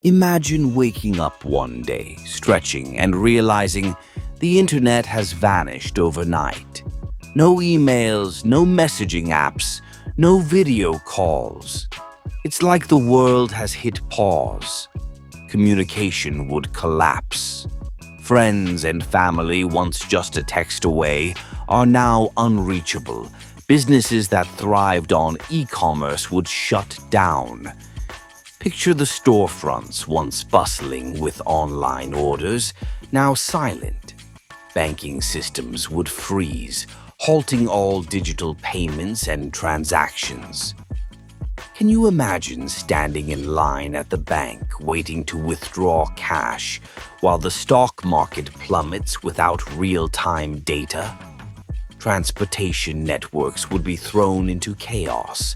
Imagine waking up one day, stretching, and realizing the internet has vanished overnight. No emails, no messaging apps, no video calls. It's like the world has hit pause. Communication would collapse. Friends and family, once just a text away, are now unreachable. Businesses that thrived on e-commerce would shut down. Picture the storefronts once bustling with online orders, now silent. Banking systems would freeze, halting all digital payments and transactions. Can you imagine standing in line at the bank waiting to withdraw cash while the stock market plummets without real-time data? Transportation networks would be thrown into chaos.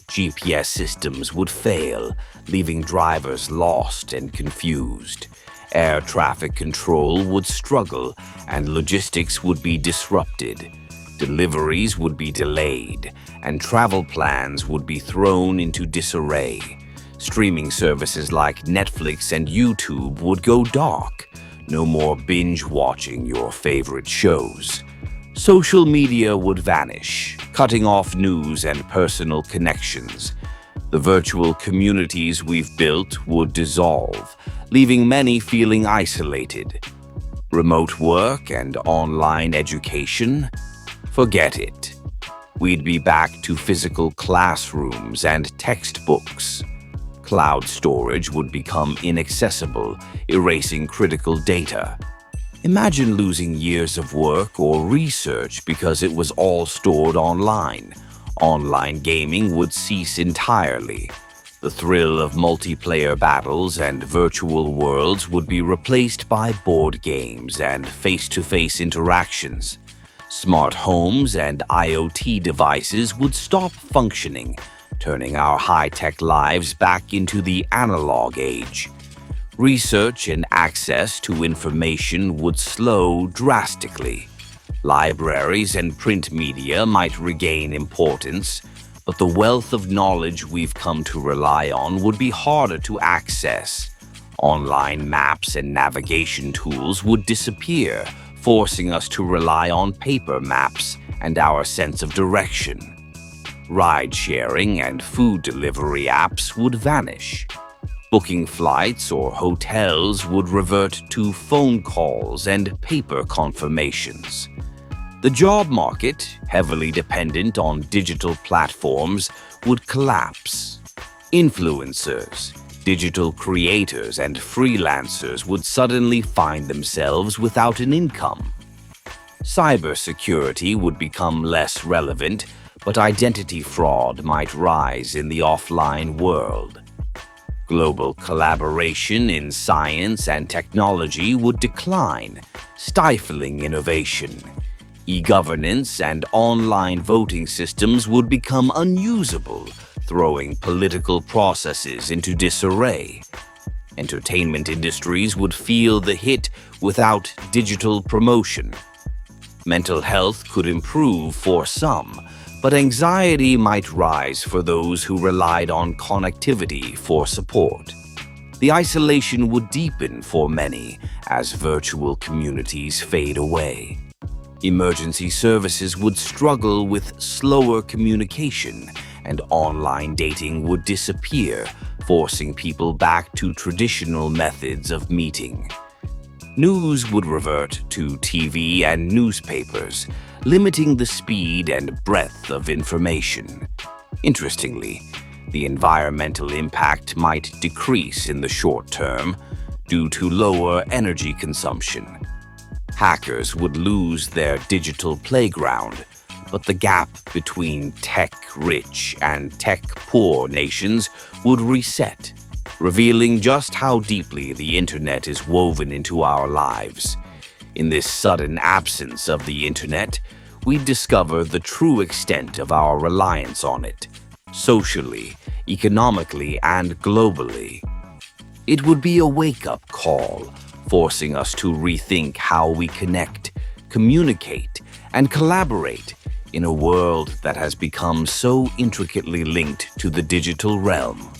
GPS systems would fail, leaving drivers lost and confused. Air traffic control would struggle, and logistics would be disrupted. Deliveries would be delayed, and travel plans would be thrown into disarray. Streaming services like Netflix and YouTube would go dark. No more binge-watching your favorite shows. Social media would vanish, cutting off news and personal connections. The virtual communities we've built would dissolve, leaving many feeling isolated. Remote work and online education? Forget it. We'd be back to physical classrooms and textbooks. Cloud storage would become inaccessible, erasing critical data. Imagine losing years of work or research because it was all stored online. Online gaming would cease entirely. The thrill of multiplayer battles and virtual worlds would be replaced by board games and face-to-face interactions. Smart homes and IoT devices would stop functioning, turning our high-tech lives back into the analog age. Research and access to information would slow drastically. Libraries and print media might regain importance, but the wealth of knowledge we've come to rely on would be harder to access. Online maps and navigation tools would disappear, forcing us to rely on paper maps and our sense of direction. Ride-sharing and food delivery apps would vanish. Booking flights or hotels would revert to phone calls and paper confirmations. The job market, heavily dependent on digital platforms, would collapse. Influencers, digital creators, and freelancers would suddenly find themselves without an income. Cybersecurity would become less relevant, but identity fraud might rise in the offline world. Global collaboration in science and technology would decline, stifling innovation. E-governance and online voting systems would become unusable, throwing political processes into disarray. Entertainment industries would feel the hit without digital promotion. Mental health could improve for some, but anxiety might rise for those who relied on connectivity for support. The isolation would deepen for many as virtual communities fade away. Emergency services would struggle with slower communication, and online dating would disappear, forcing people back to traditional methods of meeting. News would revert to TV and newspapers, limiting the speed and breadth of information. Interestingly, the environmental impact might decrease in the short term due to lower energy consumption. Hackers would lose their digital playground, but the gap between tech-rich and tech-poor nations would reset, revealing just how deeply the internet is woven into our lives. In this sudden absence of the internet, we discover the true extent of our reliance on it, socially, economically, and globally. It would be a wake-up call, forcing us to rethink how we connect, communicate, and collaborate in a world that has become so intricately linked to the digital realm.